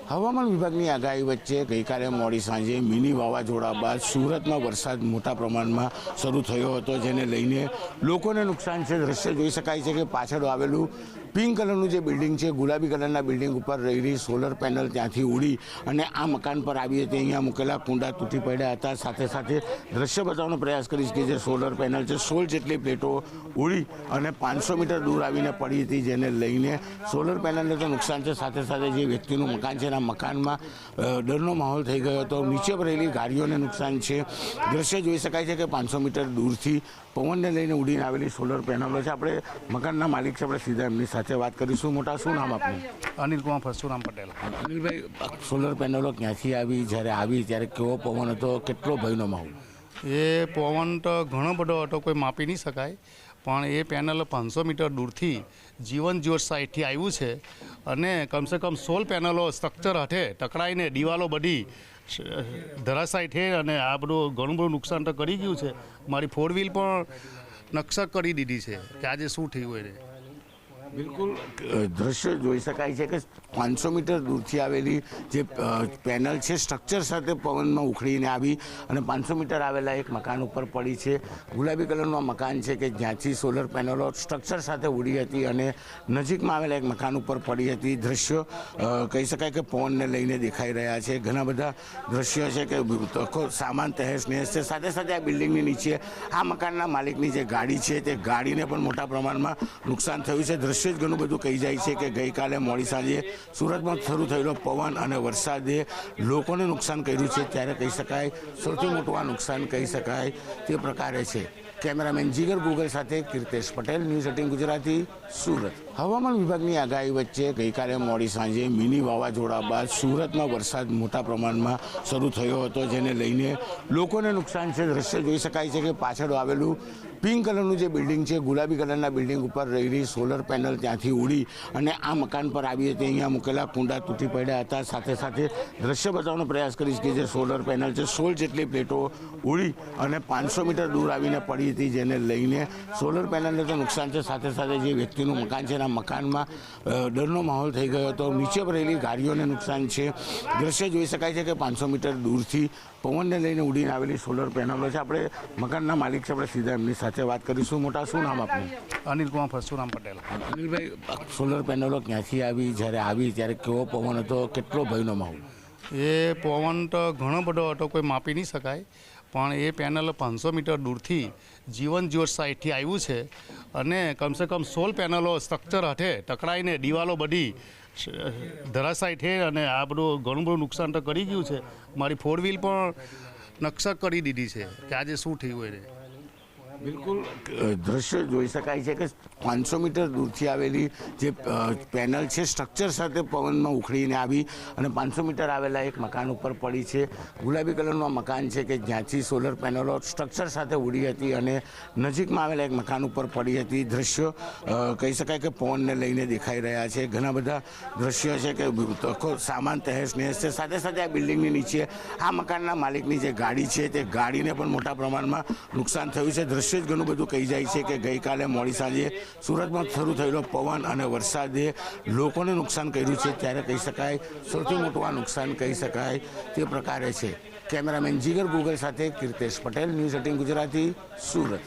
હવામાન વિભાગની આગાહી વચ્ચે ગઈકાલે મોડી સાંજે મિની વાવાઝોડા બાદ સુરતમાં વરસાદ મોટા પ્રમાણમાં શરૂ થયો હતો, જેને લઈને લોકોને નુકસાન છે. દ્રશ્ય જોઈ શકાય છે કે પાછળ આવેલું પિંક કલરનું જે બિલ્ડિંગ છે, ગુલાબી કલરના બિલ્ડિંગ ઉપર રહેલી સોલર પેનલ ત્યાંથી ઉડી અને આ મકાન પર આવી હતી. અહીંયા મૂકેલા કુંડા તૂટી પડ્યા હતા. સાથે સાથે દ્રશ્ય બતાવવાનો પ્રયાસ કરીશ કે જે સોલર પેનલ છે, 16 જેટલી પ્લેટો ઉડી અને 500 મીટર દૂર આવીને પડી હતી, જેને લઈને સોલર પેનલને તો નુકસાન છે. સાથે સાથે જે વ્યક્તિનું મકાન છે, મકાનમાં ડરનો માહોલ થઈ ગયો હતો. નીચે રહેલી ગાડીઓને નુકસાન છે. દ્રશ્ય જોઈ શકાય છે કે 500 મીટર દૂરથી પવનને લઈને ઉડીને આવેલી સોલર પેનલો છે. આપણે મકાનના માલિક છે, આપણે સીધા એમની સાથે વાત કરીશું. મોટા, શું નામ આપનું? અનિલ કુમાર પરશુરામ પટેલ. અનિલભાઈ, સોલર પેનલો ક્યાંથી આવી, જ્યારે આવી ત્યારે કેવો પવન હતો, કેટલો ભયનો માહોલ? એ પવન તો ઘણો બધો હતો, કોઈ માપી નહીં શકાય, પણ એ પેનલ 500 મીટર દૂરથી જીવન જ્યોત સાઇડથી આવ્યું છે અને કમસે કમ 16 પેનલો સ્ટ્રક્ચર હઠે ટકરાઈને દિવાલો બધી ધરાશાયી થઈ અને આ બધું ઘણું બધું નુકસાન તો કરી ગયું છે. મારી 4 વ્હીલ પણ નકશક કરી દીધી છે કે આજે શું થયું એને. બિલકુલ દ્રશ્ય જોઈ શકાય છે કે 500 મીટર દૂરથી આવેલી જે પેનલ છે, સ્ટ્રક્ચર સાથે પવનમાં ઉખડીને આવી અને 500 મીટર આવેલા એક મકાન ઉપર પડી છે. ગુલાબી કલરનું મકાન છે કે જ્યાંથી સોલર પેનલો સ્ટ્રક્ચર સાથે ઉડી હતી અને નજીકમાં આવેલા એક મકાન ઉપર પડી હતી. દ્રશ્યો કહી શકાય કે પવનને લઈને દેખાઈ રહ્યા છે. ઘણા બધા દ્રશ્યો છે કે સામાન તહેસ નહેસ છે. સાથે સાથે આ બિલ્ડિંગની નીચે આ મકાનના માલિકની જે ગાડી છે, તે ગાડીને પણ મોટા પ્રમાણમાં નુકસાન થયું છે. દ્રશ્ય જ ઘણું બધું કહી જાય છે કે ગઈકાલે મોડી સાંજે સુરતમાં શરૂ થયેલો પવન અને વરસાદે લોકોને નુકસાન કર્યું છે. ત્યારે કહી શકાય સૌથી મોટું આ નુકસાન કહી શકાય તે પ્રકારે છે. કેમેરામેન જીગર ગૂગલ સાથે કીર્તેશ પટેલ, ન્યૂઝ 18 ગુજરાતી, સુરત. હવામાન વિભાગની આગાહી વચ્ચે ગઈકાલે મોડી સાંજે મિની વાવાઝોડા બાદ સુરતમાં વરસાદ મોટા પ્રમાણમાં શરૂ થયો હતો, જેને લઈને લોકોને નુકસાન છે. દ્રશ્ય જોઈ શકાય છે કે પાછળ આવેલું પિંક કલરનું જે બિલ્ડિંગ છે, ગુલાબી કલરના બિલ્ડિંગ ઉપર રહેલી સોલર પેનલ ત્યાંથી ઉડી અને આ મકાન પર આવી હતી. અહીંયા મૂકેલા કુંડા તૂટી પડ્યા હતા. સાથે સાથે દ્રશ્ય બતાવવાનો પ્રયાસ કરીશ કે જે સોલર પેનલ છે, 16 જેટલી પ્લેટો ઉડી અને 500 મીટર દૂર આવીને પડી હતી, જેને લઈને સોલર પેનલને તો નુકસાન છે. સાથે સાથે જે વ્યક્તિનું મકાન છે, મકાનમાં ડરનો માહોલ થઈ ગયો હતો. નીચે રહેલી ગાડીઓને નુકસાન છે. દ્રશ્ય જોઈ શકાય છે કે 500 મીટર દૂરથી પવનને લઈને ઉડીને આવેલી સોલર પેનલો છે. આપણે મકાનના માલિક છે, આપણે સીધા એમની સાથે વાત કરીશું. મોટા, શું નામ આપનું? અનિલ કુમાર પરશુરામ પટેલ. અનિલભાઈ, સોલર પેનલો ક્યાંથી આવી, જ્યારે આવી ત્યારે કેવો પવન હતો, કેટલો ભયનો માહોલ? એ પવન તો ઘણો બધો હતો, કોઈ માપી નહીં શકાય, પણ એ પેનલ 500 મીટર દૂરથી જીવન જ્યોત સાઇડથી આવ્યું છે અને કમસે કમ 16 પેનલો સ્ટ્રક્ચર હઠે ટકરાઈને દિવાલો બધી ધરાશાયી થઈ અને આ બધું ઘણું બધું નુકસાન તો કરી ગયું છે. મારી 4 વ્હીલ પણ નકશક કરી દીધી છે કે આજે શું થયું એને. બિલકુલ દ્રશ્ય જોઈ શકાય છે કે 500 મીટર દૂરથી આવેલી જે પેનલ છે, સ્ટ્રક્ચર સાથે પવનમાં ઉખડીને આવી અને 500 મીટર આવેલા એક મકાન ઉપર પડી છે. ગુલાબી કલરનું મકાન છે કે જ્યાંથી સોલર પેનલો સ્ટ્રક્ચર સાથે ઉડી હતી અને નજીકમાં આવેલા એક મકાન ઉપર પડી હતી. દ્રશ્યો કહી શકાય કે પવનને લઈને દેખાઈ રહ્યા છે. ઘણા બધા દ્રશ્યો છે કે સામાન તહેસ નહેસ છે. સાથે સાથે આ બિલ્ડિંગની નીચે આ મકાનના માલિકની જે ગાડી છે, તે ગાડીને પણ મોટા પ્રમાણમાં નુકસાન થયું છે. દ્રશ્ય જ ઘણું બધું કહી જાય છે કે ગઈકાલે મોડી સાંજે સુરતમાં શરૂ થયેલો પવન અને વરસાદે લોકોને નુકસાન કર્યું છે. ત્યારે કહી શકાય સૌથી મોટું આ નુકસાન કહી શકાય તે પ્રકારે છે. કેમેરામેન જીગર ગૂગલ સાથે કીર્તેશ પટેલ, ન્યૂઝ 18 ગુજરાતી, સુરત.